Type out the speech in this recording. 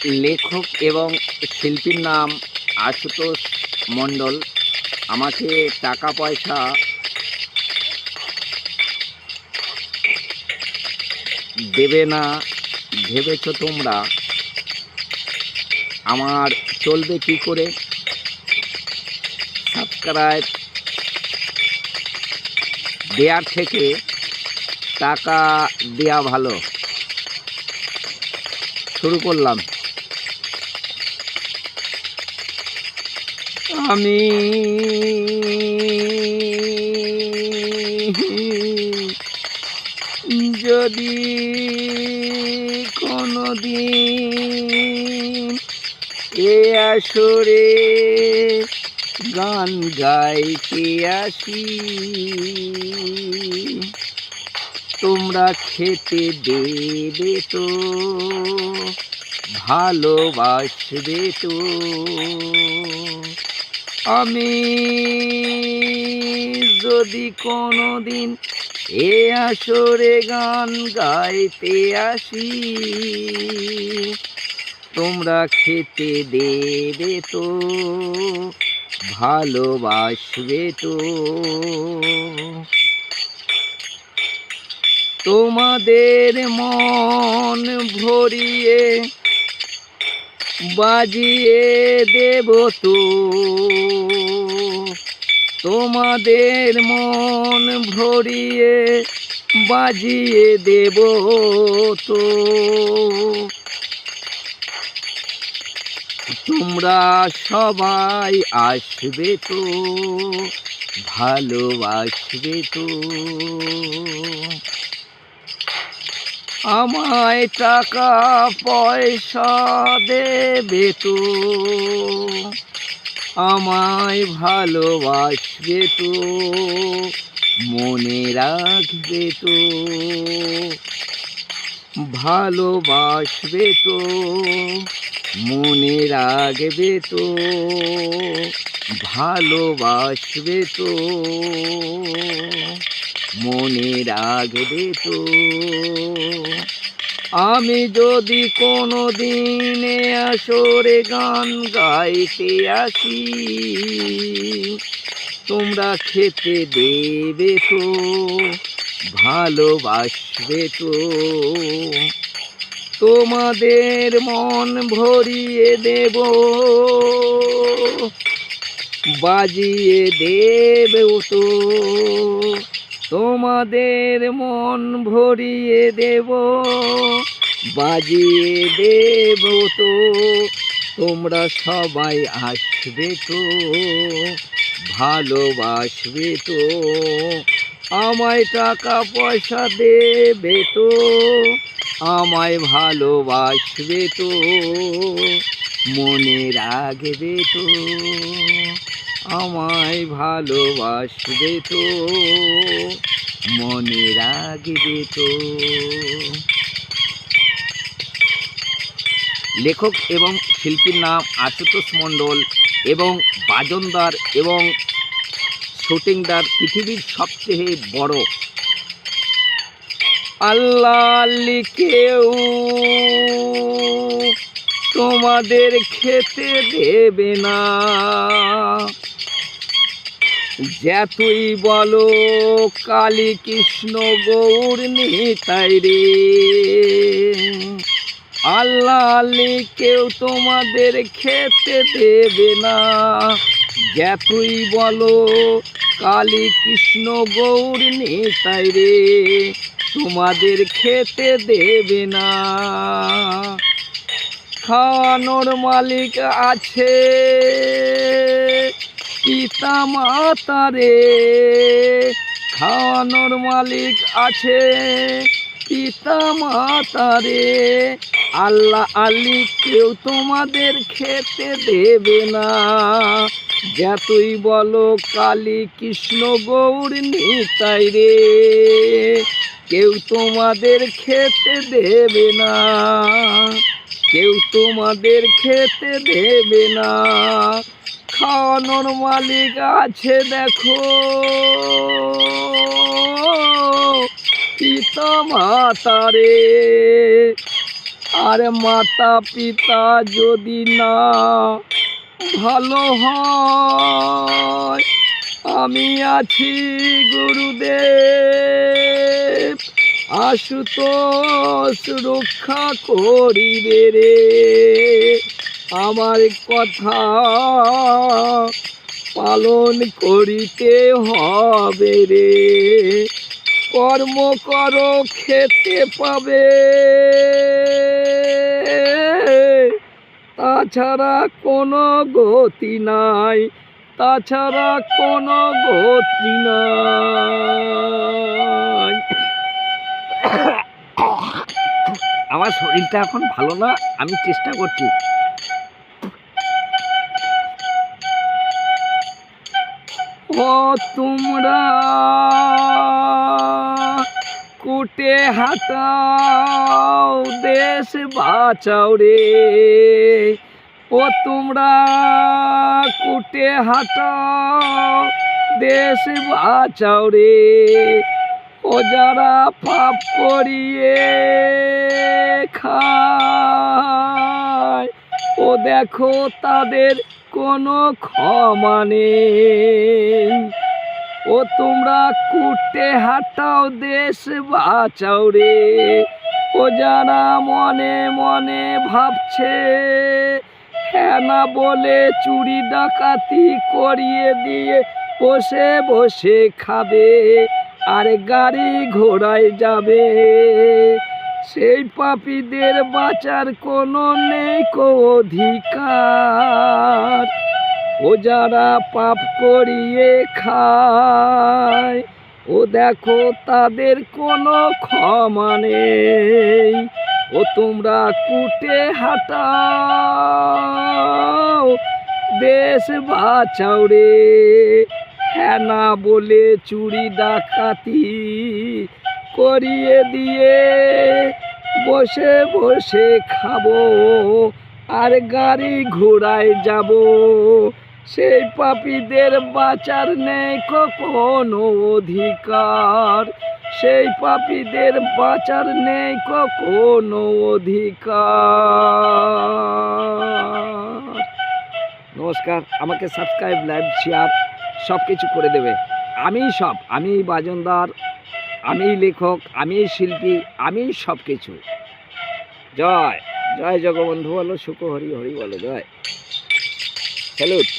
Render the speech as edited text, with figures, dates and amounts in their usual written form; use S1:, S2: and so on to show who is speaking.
S1: লেখক এবং শিল্পীর নাম আশুতোষ মণ্ডল। আমাকে টাকা পয়সা দেবে না ভেবেছ তোমরা, আমার চলবে কি করে? সাবস্ক্রাইব দেওয়ার থেকে টাকা দেয়া ভালো। শুরু করলাম। আমি যদি কোনোদিন এ আসরে গান গাইতে আসি, তোমরা খেতে দেবে তো, ভালোবাসবে তো। আমি যদি কোনোদিন এ আসরে গান গাইতে আসি, তোমরা খেতে দেবে তো, ভালোবাসবে তো। তোমাদের মন ভরিয়ে বাজিয়ে দেব তো, তোমাদের মন ভরিয়ে বাজিয়ে দেব তো। তোমরা সবাই আসবে তো, ভালোবাসবে তো। আমায় টাকা পয়সা দেবে তো, আমায় ভালোবাসবে তো, মনে রাখবে তো, ভালোবাসবে তো, মনে রাখবে তো, ভালোবাসবে তো, মনে রাখবে তো। আমি যদি কোনো দিনে আসরে গান গাইতে আসি, তোমরা খেতে দেবে তো, ভালোবাসবে তো। তোমাদের মন ভরিয়ে দেব, বাজিয়ে দেবে তো, তোমাদের মন ভরিয়ে দেব, বাজিয়ে দেব তো। তোমরা সবাই আসবে তো, ভালোবাসবে তো। আমায় টাকা পয়সা দেবে তো, আমায় ভালোবাসবে তো, মনে রাখবে তো, আমায় ভালোবাসবে তো, মনে রাখবে তো। লেখক এবং শিল্পীর নাম আশুতোষ মণ্ডল এবং বাজনদার এবং শুটিংদার পৃথিবীর সবচেয়ে বড়। আল্লাহ কেউ তোমাদের খেতে দেবে না, যতই বলো কালী কৃষ্ণ গৌর নিতাই রে। আল্লাহ কেউ তোমাদের খেতে দেবে না, যতই বলো কালী কৃষ্ণ গৌর নিতাই রে, তোমাদের খেতে দেবে না। খাওয়ানোর মালিক আছে পিতা মাতা রে, খাওয়ানোর মালিক আছে পিতা মাতা রে। আল্লাহ আলী কেউ তোমাদের খেতে দেবে না, যতই বলো কালী কৃষ্ণ গৌর নিতাই রে, কেউ তোমাদের খেতে দেবে না, কেউ তোমাদের খেতে দেবে না। খাওয়ানোর মালিক আছে দেখো পিতা মাতা রে, আরে মাতা পিতা যদি না ভালো হয়, আমি আছি গুরুদেব, আশুতোষ রক্ষা করিবে রে। আমার কথা পালন করিতে হবে রে। কর্ম করো খেতে পাবে, তাছাড়া কোনো গতি নাই, তাছাড়া কোনো গতি নাই। আমার শরীরটা এখন ভালো না, আমি চেষ্টা করছি। ও তোমরা কুটে হাটাও দেশ বাঁচাও রে। ও তোমরা কুটে হাটাও দেশ বাঁচাও রে। ও যারা পাপ করিয়ে খায়, ও দেখো তাদের কোনো ক্ষমা নেই। ও তোমরা কুটে হাটাও দেশ বাঁচাও রে। ও যারা মনে মনে ভাবছে হ্যাঁ না বলে চুরি ডাকাতি করিয়ে দিয়ে বসে বসে খাবে আর গাড়ি ঘোড়ায় যাবে, সেই পাপীদের বাঁচার কোনো নেই কো অধিকার। ও যারা পাপ করিয়ে খায়, ও দেখো তাদের কোনো ক্ষমা নেই। ও তোমরা কুটে হাটাও দেশ বাঁচাও রে। হ্যাঁ না বলে চুরি ডাকাতি করিয়ে দিয়ে বসে বসে খাবো আর গাড়ি ঘোড়ায় যাব, সেই পাপীদের বাঁচার নেই কোনো অধিকার। সেই পাপীদের বাঁচার নেই কোনো অধিকার। নমস্কার, আমাকে সাবস্ক্রাইব, লাইক, শেয়ার সব কিছু করে দেবে। আমি বাজনদার, আমি লেখক, আমি শিল্পী, আমি সব কিছু। জয় জয় জগবন্ধু বলো, সুখ হরি হরি বলো, জয়। স্যালুট।